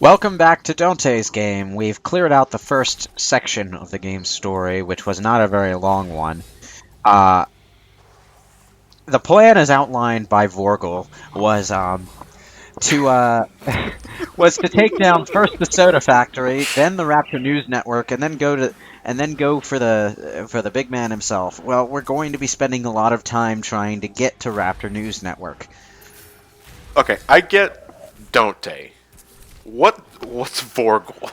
Welcome back to Dante's game. We've cleared out the first section of the game's story, which was not a very long one. Uh, the plan as outlined by Vorgel was to was to take down first the Soda Factory, then the Rapture News Network, and then go for the big man himself. Well, we're going to be spending a lot of time trying to get to Rapture News Network. Okay, I get Dante. What's Vorgel?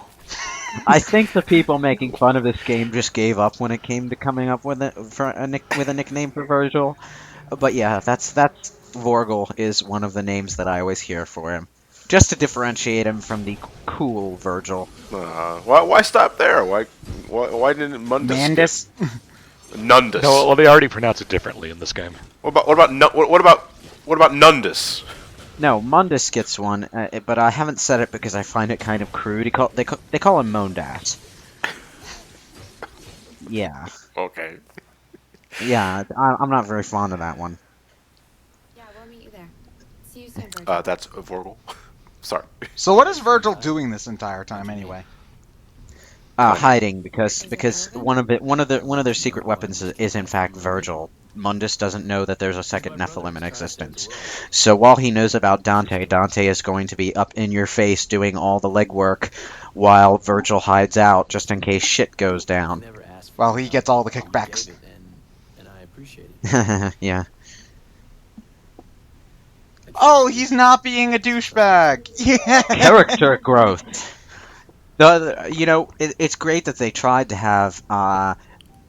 I think the people making fun of this game just gave up when it came to coming up with a nickname for Virgil. But yeah, that's Vorgel is one of the names that I always hear for him, just to differentiate him from the cool Virgil. Why stop there? Why didn't Mundus? Mandus? Nundus. No, well, they already pronounce it differently in this game. What about Nundus? No, Mundus gets one, but I haven't said it because I find it kind of crude. They call him Mondas. Yeah. Okay. Yeah, I'm not very fond of that one. Yeah, we'll meet you there. See you soon, Virgil. That's Vorgel. Sorry. So what is Virgil doing this entire time anyway? Hiding because one of their secret weapons is in fact Virgil. Mundus doesn't know that there's a second Nephilim in existence. So while he knows about Dante, Dante is going to be up in your face doing all the legwork while Virgil hides out just in case shit goes down. Well, he gets all the kickbacks. And I appreciate it. Yeah. Oh, he's not being a douchebag! Yeah! Character growth. It's great that they tried to have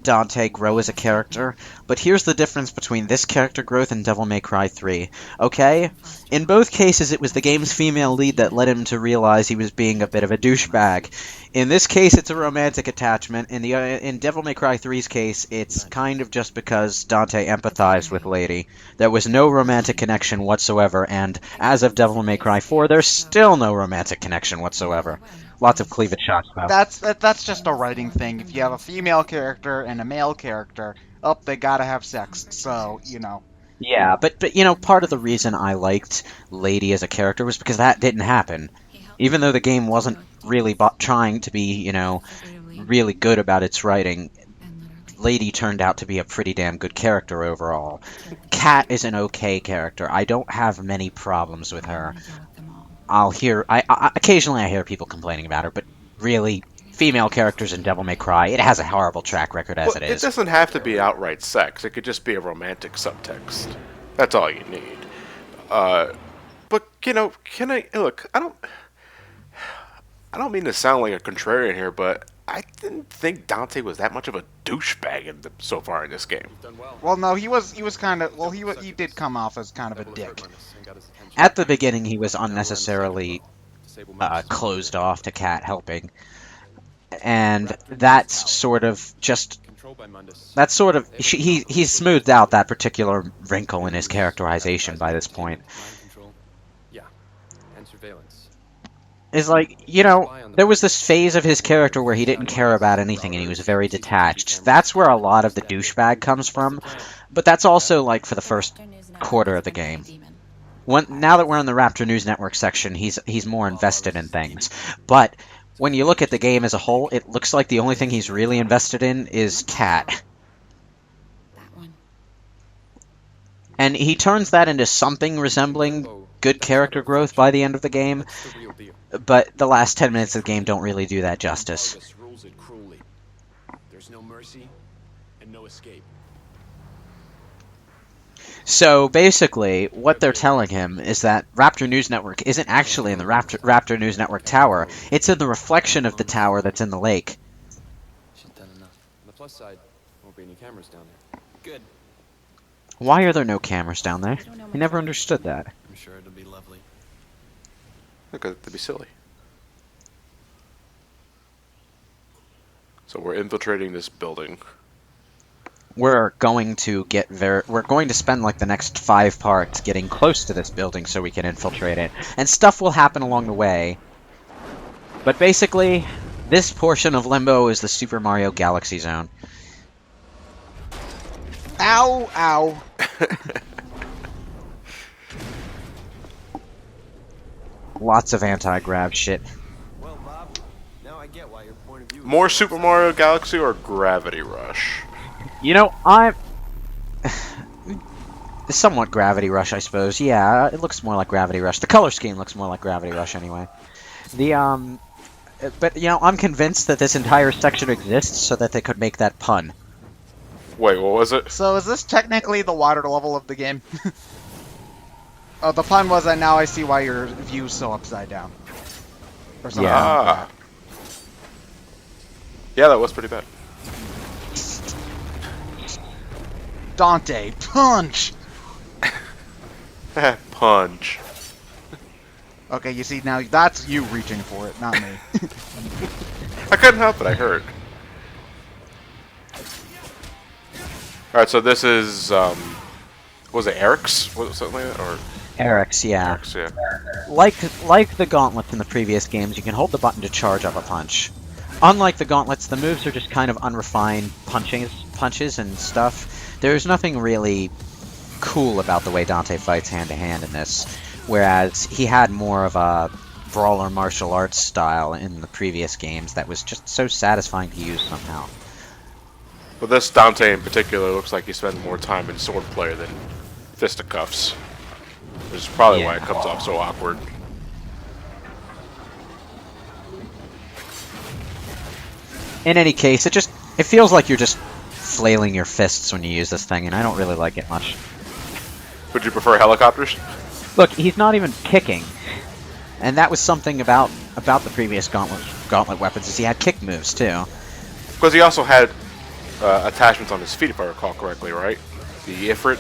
Dante grow as a character, but here's the difference between this character growth and Devil May Cry 3. Okay? In both cases, it was the game's female lead that led him to realize he was being a bit of a douchebag. In this case, it's a romantic attachment. In Devil May Cry 3's case, it's kind of just because Dante empathized with Lady. There was no romantic connection whatsoever, and as of Devil May Cry 4, there's still no romantic connection whatsoever. Lots of cleavage shots, though. That's just a writing thing. If you have a female character and a male character, they gotta have sex. So, Yeah, but part of the reason I liked Lady as a character was because that didn't happen. Even though the game wasn't really trying to be, really good about its writing, Lady turned out to be a pretty damn good character overall. Cat is an okay character. I don't have many problems with her. Occasionally I hear people complaining about her, but really, female characters in Devil May Cry, it has a horrible track record as it is. It doesn't have to be outright sex. It could just be a romantic subtext. That's all you need. But can I look? I don't mean to sound like a contrarian here, but I didn't think Dante was that much of a douchebag so far in this game. Well, no, he was kind of. Well, he did come off as kind of a dick. At the beginning, he was unnecessarily closed off to Cat helping, and that's sort of he's smoothed out that particular wrinkle in his characterization by this point. Yeah, and surveillance. Is like, there was this phase of his character where he didn't care about anything and he was very detached. That's where a lot of the douchebag comes from, but that's also like for the first quarter of the game. Now that we're in the Rapture News Network section, he's more invested in things. But when you look at the game as a whole, it looks like the only thing he's really invested in is Cat. And he turns that into something resembling good character growth by the end of the game, but the last 10 minutes of the game don't really do that justice. There's no mercy and no escape. So basically, what they're telling him is that Rapture News Network isn't actually in the Rapture News Network tower. It's in the reflection of the tower that's in the lake. She's done enough. On the plus side, won't be any cameras down there. Good. Why are there no cameras down there? I never understood that. I'm sure it'll be lovely. Look, that'd be silly. So we're infiltrating this building. We're going to spend like the next 5 parts getting close to this building so we can infiltrate it. And stuff will happen along the way. But basically, this portion of Limbo is the Super Mario Galaxy Zone. Ow, ow. Lots of anti-grav shit. More Super Mario Galaxy or Gravity Rush? You know, I'm somewhat Gravity Rush, I suppose. Yeah, it looks more like Gravity Rush. The color scheme looks more like Gravity Rush anyway. But you know, I'm convinced that this entire section exists so that they could make that pun. Wait, what was it? So is this technically the water level of the game? Oh, the pun was that now I see why your view's so upside down. Or something. Ah. Yeah, that was pretty bad. Dante, punch! Punch. Okay, you see, now that's you reaching for it, not me. I couldn't help it, I heard. Alright, so this is, was it Eric's? Was it something like that? Or Eric's, yeah. Eric's, yeah. Like the gauntlets in the previous games, you can hold the button to charge up a punch. Unlike the gauntlets, the moves are just kind of unrefined punches and stuff. There's nothing really cool about the way Dante fights hand-to-hand in this, whereas he had more of a brawler martial arts style in the previous games that was just so satisfying to use somehow. But this Dante in particular looks like he spends more time in swordplay than fisticuffs. Which is probably why it comes off so awkward. In any case, it feels like you're just flailing your fists when you use this thing, and I don't really like it much. Would you prefer helicopters? Look, he's not even kicking. And that was something about the previous gauntlet weapons, is he had kick moves too. Because he also had attachments on his feet, if I recall correctly, right? The Ifrit?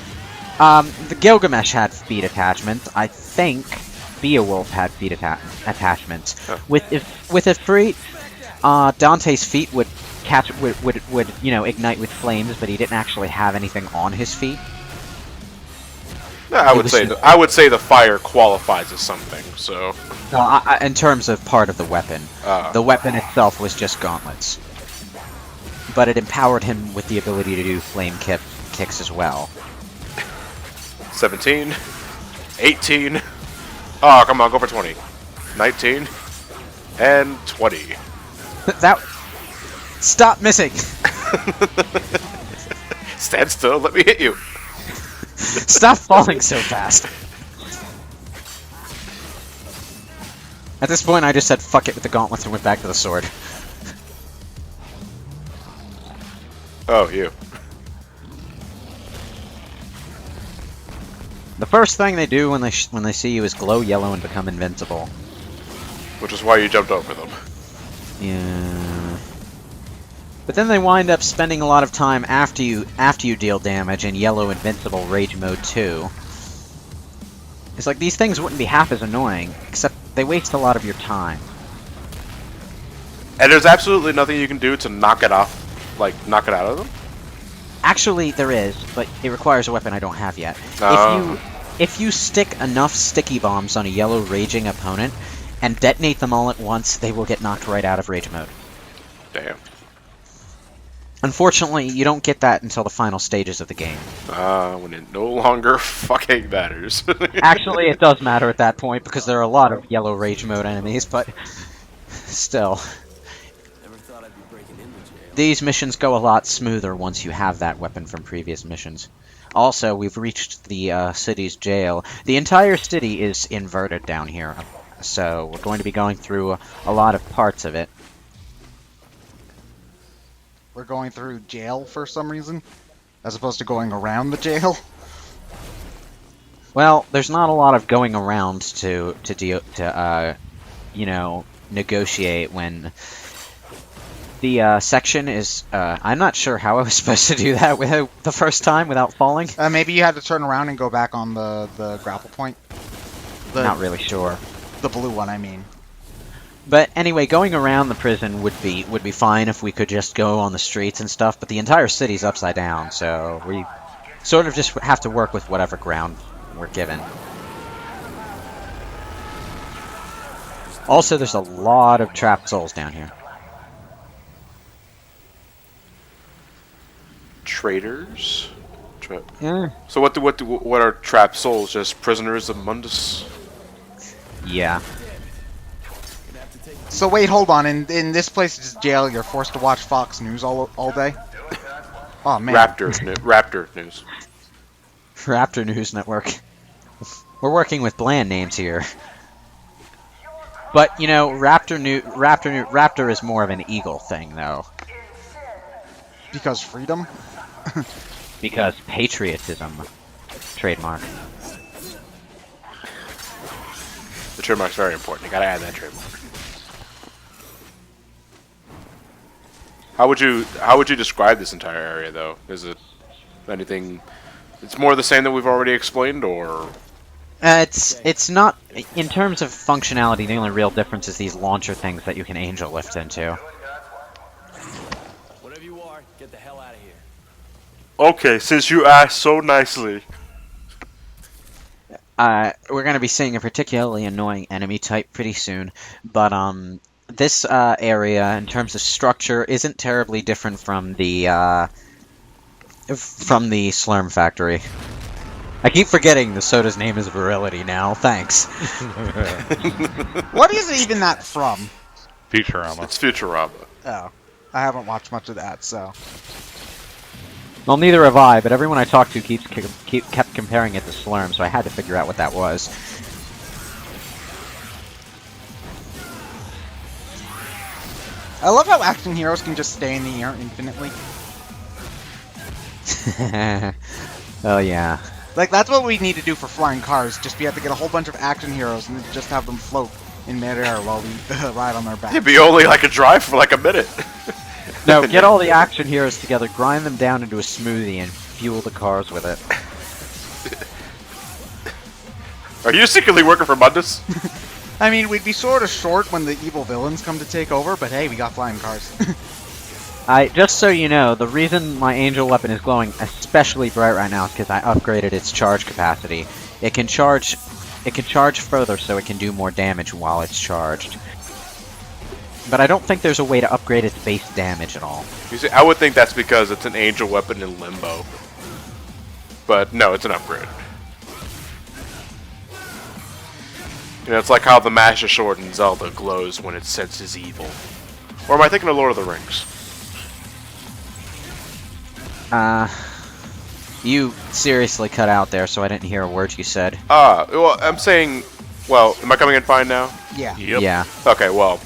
The Gilgamesh had feet attachments. I think Beowulf had feet attachments. Huh. With Ifrit, Dante's feet would you know, ignite with flames, but he didn't actually have anything on his feet. No, I would say the fire qualifies as something. So, No, in terms of part of the weapon, the weapon itself was just gauntlets, but it empowered him with the ability to do flame kicks as well. 17, 18. Oh, come on, go for 20. 19 and 20. That. Stop missing. Stand still. Let me hit you. Stop falling so fast. At this point, I just said fuck it with the gauntlets and went back to the sword. Oh, you. The first thing they do when they see you is glow yellow and become invincible. Which is why you jumped over them. Yeah. But then they wind up spending a lot of time after you deal damage in yellow invincible rage mode 2. It's like these things wouldn't be half as annoying, except they waste a lot of your time. And there's absolutely nothing you can do to knock it off, like knock it out of them? Actually, there is, but it requires a weapon I don't have yet. If you stick enough sticky bombs on a yellow raging opponent and detonate them all at once, they will get knocked right out of rage mode. Damn. Unfortunately, you don't get that until the final stages of the game. When it no longer fucking matters. Actually, it does matter at that point, because there are a lot of yellow rage mode enemies, but still. Never thought I'd be breaking into jail. These missions go a lot smoother once you have that weapon from previous missions. Also, we've reached the city's jail. The entire city is inverted down here, so we're going to be going through a lot of parts of it. We're going through jail for some reason, as opposed to going around the jail. Well, there's not a lot of going around to you know, negotiate when the section is. I'm not sure how I was supposed to do that the first time without falling. Maybe you had to turn around and go back on the grapple point. Not really sure. The blue one, I mean. But anyway, going around the prison would be fine if we could just go on the streets and stuff, but the entire city's upside down, so we sort of just have to work with whatever ground we're given. Also, there's a lot of trapped souls down here. Traitors? Yeah. So what are trapped souls? Just prisoners of Mundus? Yeah. So wait, hold on. In this place, it's jail. You're forced to watch Fox News all day. Oh man. Raptor news. Raptor News Network. We're working with bland names here. But, you know, Raptor is more of an eagle thing, though. Because freedom. Because patriotism. Trademark. The trademark's very important. You gotta add that trademark. How would you describe this entire area, though? Is it anything? It's more the same that we've already explained, or? It's not, in terms of functionality, the only real difference is these launcher things that you can angel lift into. Whatever you are, get the hell out of here. Okay, since you asked so nicely. We're going to be seeing a particularly annoying enemy type pretty soon, but this area, in terms of structure, isn't terribly different from the Slurm Factory. I keep forgetting the soda's name is Virility now. Thanks. What is even that from? Futurama. It's Futurama. Oh, I haven't watched much of that, so. Well, neither have I, but everyone I talked to kept comparing it to Slurm, so I had to figure out what that was. I love how action heroes can just stay in the air infinitely. Oh yeah. Like, that's what we need to do for flying cars. Just we have to get a whole bunch of action heroes and just have them float in midair while we ride on their back. It'd be only like a drive for like a minute. No, get all the action heroes together, grind them down into a smoothie, and fuel the cars with it. Are you secretly working for Mundus? I mean, we'd be sort of short when the evil villains come to take over, but hey, we got flying cars. Just so you know, the reason my angel weapon is glowing especially bright right now is because I upgraded its charge capacity. It can charge further, so it can do more damage while it's charged. But I don't think there's a way to upgrade its base damage at all. You see, I would think that's because it's an angel weapon in limbo. But no, it's an upgrade. You know, it's like how the Master Sword in Zelda glows when it senses evil. Or am I thinking of Lord of the Rings? You seriously cut out there, so I didn't hear a word you said. Well, I'm saying... Well, am I coming in fine now? Yeah. Yep. Yeah. Okay, well...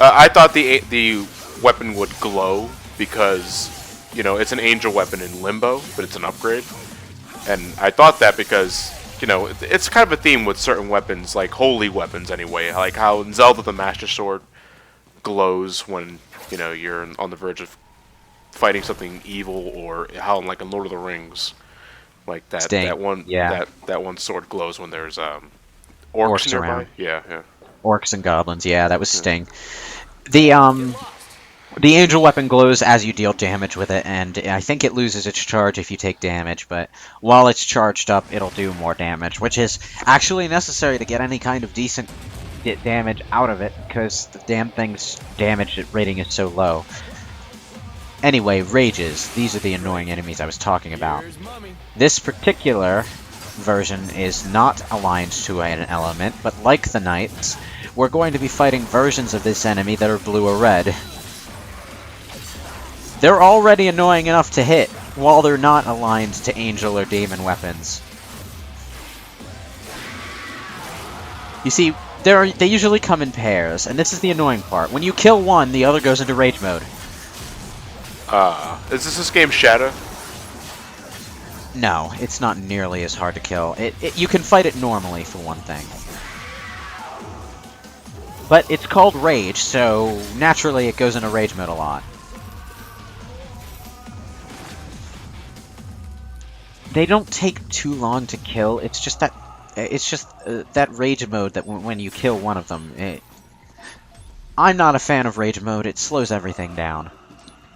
I thought the weapon would glow because, you know, it's an angel weapon in limbo, but it's an upgrade. And I thought that because, you know, it's kind of a theme with certain weapons, like holy weapons anyway. Like how in Zelda the Master Sword glows when, you know, you're on the verge of fighting something evil, or how like in Lord of the Rings, like that Sting. that one Yeah. that one sword glows when there's orcs nearby. around. Yeah. Orcs and goblins, yeah, that was Sting. The angel weapon glows as you deal damage with it, and I think it loses its charge if you take damage, but while it's charged up, it'll do more damage, which is actually necessary to get any kind of decent damage out of it, because the damn thing's damage rating is so low. Anyway, rages. These are the annoying enemies I was talking about. This particular version is not aligned to an element, but like the knights, we're going to be fighting versions of this enemy that are blue or red. They're already annoying enough to hit, while they're not aligned to angel or demon weapons. You see, they usually come in pairs, and this is the annoying part. When you kill one, the other goes into rage mode. Is this game Shadow? No, it's not nearly as hard to kill. You can fight it normally, for one thing. But it's called Rage, so naturally it goes into Rage mode a lot. They don't take too long to kill, it's just that Rage mode that when you kill one of them... I'm not a fan of Rage mode, it slows everything down.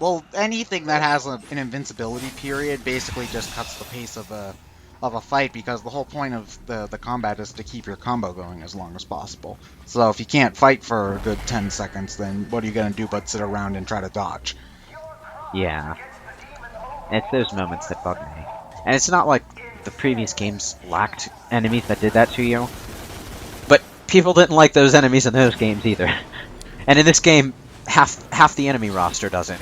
Well, anything that has an invincibility period basically just cuts the pace of a fight, because the whole point of the combat is to keep your combo going as long as possible. So if you can't fight for a good 10 seconds, then what are you going to do but sit around and try to dodge? Yeah. It's those moments that bug me. And it's not like the previous games lacked enemies that did that to you. But people didn't like those enemies in those games either. And in this game, half the enemy roster doesn't.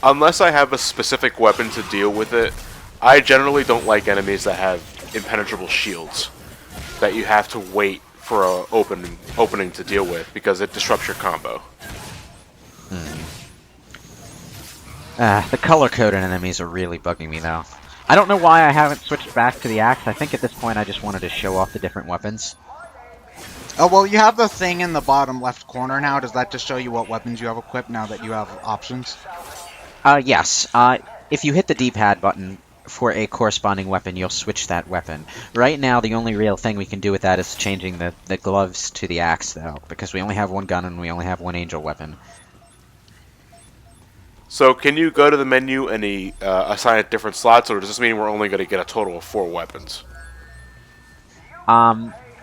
Unless I have a specific weapon to deal with it, I generally don't like enemies that have impenetrable shields that you have to wait for a opening to deal with because it disrupts your combo. The color-coded enemies are really bugging me, though. I don't know why I haven't switched back to the axe. I think at this point I just wanted to show off the different weapons. Oh, well, you have the thing in the bottom left corner now. Does that just show you what weapons you have equipped now that you have options? Yes. If you hit the D-pad button for a corresponding weapon, you'll switch that weapon. Right now, the only real thing we can do with that is changing the gloves to the axe, though, because we only have one gun and we only have one angel weapon. So can you go to the menu and assign it different slots, or does this mean we're only going to get a total of 4 weapons?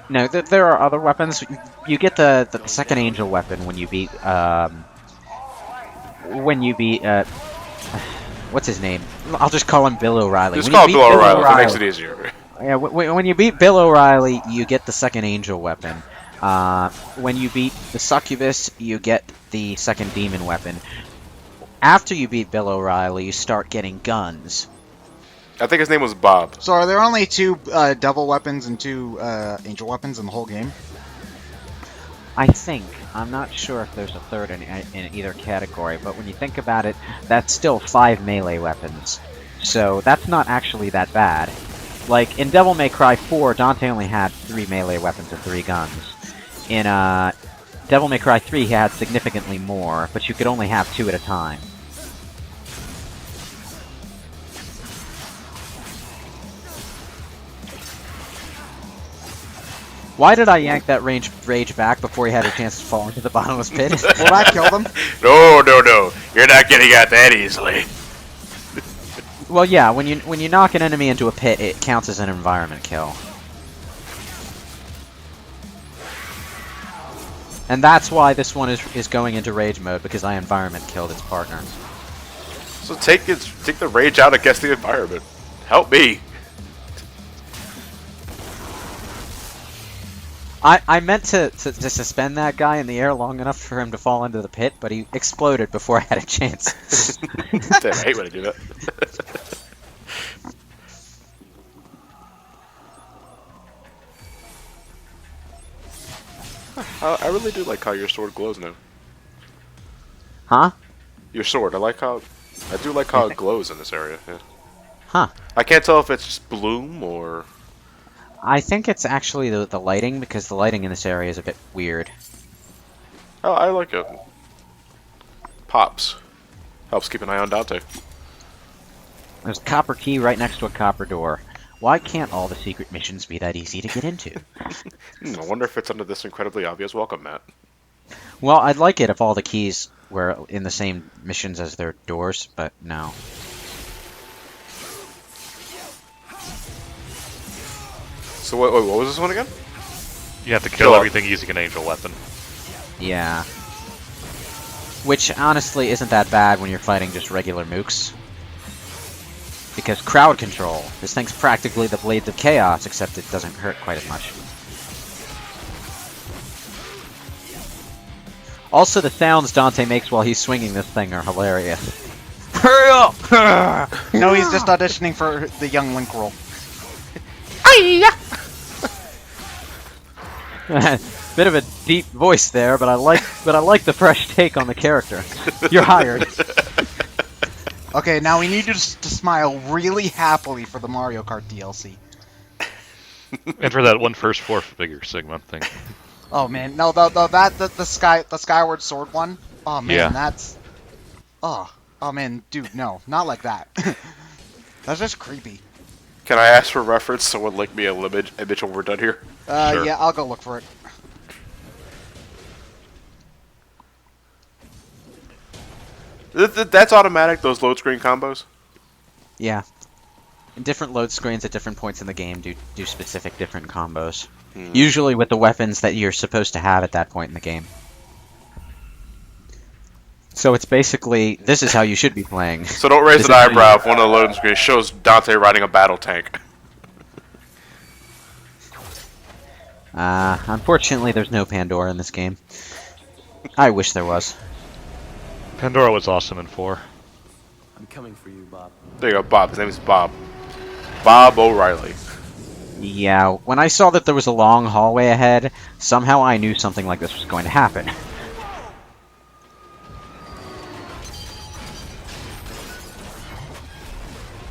No, there are other weapons. You get the second angel weapon when you beat what's his name? I'll just call him Bill O'Reilly. Just call him Bill O'Reilly. That makes it easier. Yeah, when you beat Bill O'Reilly, you get the second angel weapon. When you beat the succubus, you get the second demon weapon. After you beat Bill O'Reilly, you start getting guns. I think his name was Bob. So are there only 2 devil weapons and 2 angel weapons in the whole game? I think. I'm not sure if there's a third in either category, but when you think about it, that's still 5 melee weapons. So that's not actually that bad. Like, in Devil May Cry 4, Dante only had 3 melee weapons and 3 guns. In Devil May Cry 3, he had significantly more, but you could only have 2 at a time. Why did I yank that rage back before he had a chance to fall into the bottomless pit? Will that kill them? No. You're not getting out that easily. Well, yeah, when you knock an enemy into a pit, it counts as an environment kill. And that's why this one is going into rage mode, because I environment killed its partner. So take the rage out against the environment. Help me. I meant to suspend that guy in the air long enough for him to fall into the pit, but he exploded before I had a chance. Damn, I hate when I do that. I really do like how your sword glows now. Huh? Your sword, I do like how it glows in this area. Yeah. Huh. I can't tell if it's just bloom or... I think it's actually the lighting, because the lighting in this area is a bit weird. Oh, I like it. Pops. Helps keep an eye on Dante. There's a copper key right next to a copper door. Why can't all the secret missions be that easy to get into? I wonder if it's under this incredibly obvious welcome mat. Well, I'd like it if all the keys were in the same missions as their doors, but no. So wait, what was this one again? You have to kill everything using an angel weapon. Yeah. Which, honestly, isn't that bad when you're fighting just regular mooks. Because crowd control. This thing's practically the Blades of Chaos, except it doesn't hurt quite as much. Also, the sounds Dante makes while he's swinging this thing are hilarious. Hurry up! No, he's just auditioning for the young Link role. Bit of a deep voice there, but I like the fresh take on the character. You're hired. Okay, now we need you to smile really happily for the Mario Kart DLC. And for that one first 4-figure Sigma thing. Oh man, no, the Skyward Sword one. Oh man, Yeah. that's. Oh man, dude, no, not like that. That's just creepy. Can I ask for reference? Someone link me a image when we're done here. Sure. Yeah, I'll go look for it. That's automatic, those load screen combos? Yeah. Different load screens at different points in the game do specific different combos. Usually with the weapons that you're supposed to have at that point in the game. So it's basically, this is how you should be playing. So don't raise an eyebrow if one of the loading screens shows Dante riding a battle tank. Unfortunately, there's no Pandora in this game. I wish there was. Pandora was awesome in 4. I'm coming for you, Bob. There you go, Bob. His name is Bob. Bob O'Reilly. Yeah, when I saw that there was a long hallway ahead, somehow I knew something like this was going to happen.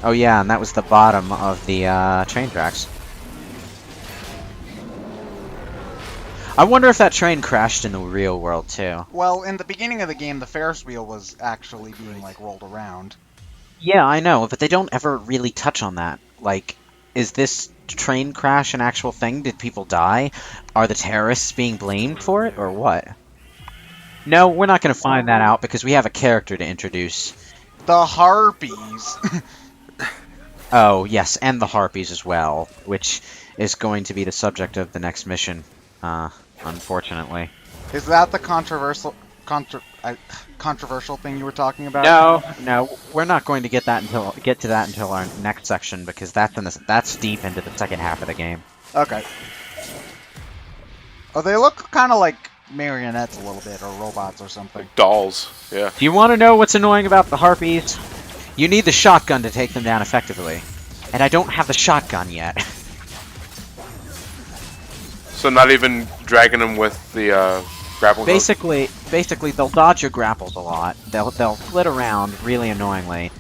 Oh yeah, and that was the bottom of the train tracks. I wonder if that train crashed in the real world too. Well, in the beginning of the game, the Ferris wheel was actually being like rolled around. Yeah, I know, but they don't ever really touch on that. Like, is this train crash an actual thing? Did people die? Are the terrorists being blamed for it, or what? No, we're not going to find that out because we have a character to introduce. The Harpies. Oh, yes, and the Harpies as well, which is going to be the subject of the next mission, unfortunately. Is that the controversial thing you were talking about? No, we're not going to get to that until our next section because that's deep into the second half of the game. Okay. Oh, they look kind of like marionettes a little bit, or robots or something. Dolls. Yeah. Do you want to know what's annoying about the Harpies? You need the shotgun to take them down effectively. And I don't have the shotgun yet. So not even dragging them with the grapple gun? Basically, they'll dodge your grapples a lot. They'll flit around really annoyingly.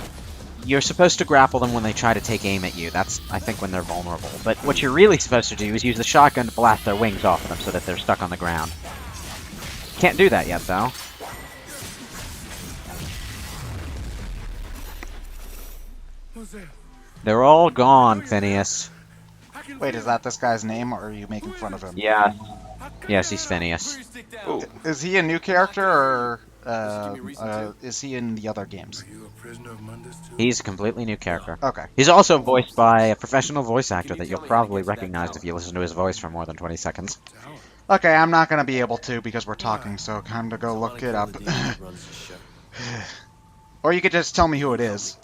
You're supposed to grapple them when they try to take aim at you. That's, I think, when they're vulnerable. But what you're really supposed to do is use the shotgun to blast their wings off of them so that they're stuck on the ground. Can't do that yet, though. They're all gone, Phineas. Wait, is that this guy's name, or are you making fun of him? Yeah. Yes, he's Phineas. Ooh. Is he a new character, or is he in the other games? He's a completely new character. Okay. He's also voiced by a professional voice actor that you'll probably recognize if you listen to his voice for more than 20 seconds. Okay, I'm not gonna be able to because we're talking, so time to go look it up. Or you could just tell me who it is.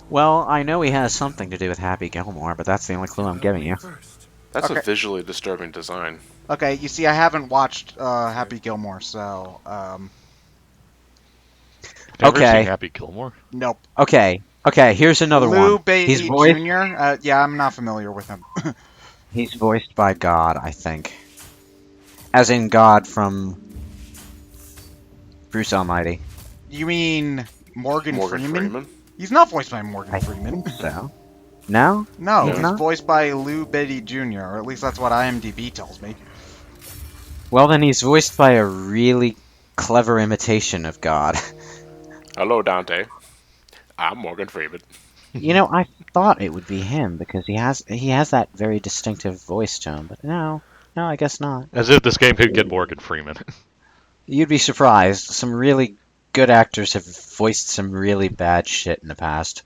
Well, I know he has something to do with Happy Gilmore, but that's the only clue I'm giving you. That's Okay. a visually disturbing design. Okay, you see, I haven't watched Happy Gilmore, so Ever Okay. seen Happy Gilmore? nope. Okay, here's another Lou one. Beatty He's voiced, Jr. Yeah, I'm not familiar with him. he's voiced by God, I think. As in God from Bruce Almighty. You mean Morgan Freeman? He's not voiced by Morgan Freeman. So? No? No, He's he's not? voiced by Lou Beatty Jr., or at least that's what IMDb tells me. Well, then he's voiced by a really clever imitation of God. Hello, Dante. I'm Morgan Freeman. You know, I thought it would be him because he has that very distinctive voice tone, but no, I guess not. As if this game could get Morgan Freeman. You'd be surprised. Some really good actors have voiced some really bad shit in the past.